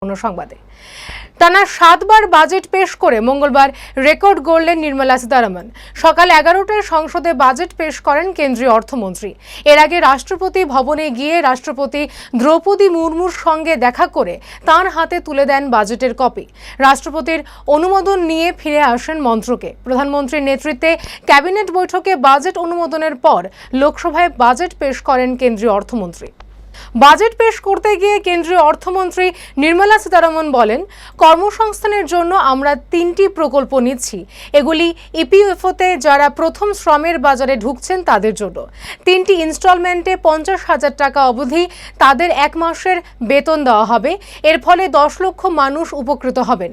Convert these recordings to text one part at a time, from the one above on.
সম্পূর্ণ সংবাদে। টানা 7 বার বাজেট পেশ করে মঙ্গলবার রেকর্ড গড়লেন নির্মলা সীতারামন। সকাল 11টায় সংসদে বাজেট পেশ করেন কেন্দ্রীয় অর্থমন্ত্রী। এর আগে রাষ্ট্রপতি ভবনে গিয়ে রাষ্ট্রপতি দ্রৌপদী মুর্মুর সঙ্গে দেখা করে তাঁর হাতে তুলে দেন বাজেটের কপি। রাষ্ট্রপতির অনুমোদন নিয়ে ফিরে আসেন মন্ত্রকে। প্রধানমন্ত্রীর নেতৃত্বে ক্যাবিনেট বৈঠকে বাজেট অনুমোদনের পর লোকসভায় বাজেট পেশ করেন কেন্দ্রীয় অর্থমন্ত্রী। বাজেট পেশ করতে গিয়ে কেন্দ্রীয় অর্থমন্ত্রী নির্মলা সীতারামন বলেন, কর্মসংস্থানের জন্য আমরা 3টি প্রকল্প নিচ্ছি। এগুলি ইপিএফওতে যারা প্রথম শ্রমের বাজারে ঢুকছেন তাদের জন্য। 3টি ইনস্টলমেন্টে 50,000 টাকা অবধি তাদের 1 মাসের বেতন দেওয়া হবে। এর ফলে 10 লক্ষ মানুষ উপকৃত হবেন।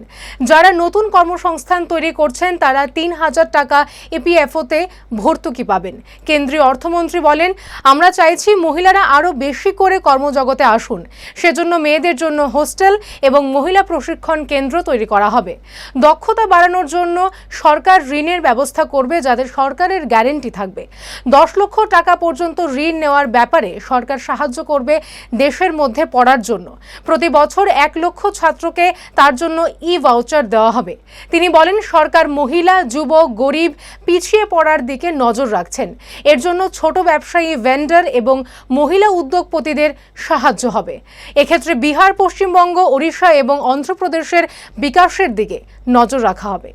যারা নতুন কর্মসংস্থান তৈরি করছেন তারা 3,000 টাকা ইপিএফওতে ভর্তুকি পাবেন। কেন্দ্রীয় অর্থমন্ত্রী বলেন, আমরা চাইছি মহিলারা আরও বেশি করে কর্মজগতে আসুন। সেজন্য মেয়েদের জন্য হোস্টেল এবং মহিলা প্রশিক্ষণ কেন্দ্র তৈরি করা হবে। দক্ষতা বাড়ানোর জন্য সরকার ঋণের ব্যবস্থা করবে, যাদের সরকারের গ্যারান্টি থাকবে। 10 লক্ষ টাকা পর্যন্ত ঋণ নেওয়ার ব্যাপারে সরকার সাহায্য করবে দেশের মধ্যে পড়ার জন্য। প্রতি বছর 1 লক্ষ ছাত্রকে তার জন্য ই-ভাউচার দেওয়া হবে। তিনি বলেন, সরকার মহিলা, যুবক, গরিব, পিছিয়ে পড়ার দিকে নজর রাখছেন। এর জন্য ছোট ব্যবসায়ী, ভেন্ডার এবং মহিলা উদ্যোগপতিদের সাহায্য হবে। এক্ষেত্রে বিহার, পশ্চিমবঙ্গ, ওড়িশা এবং অন্ধ্রপ্রদেশের বিকাশের দিকে নজর রাখা হবে।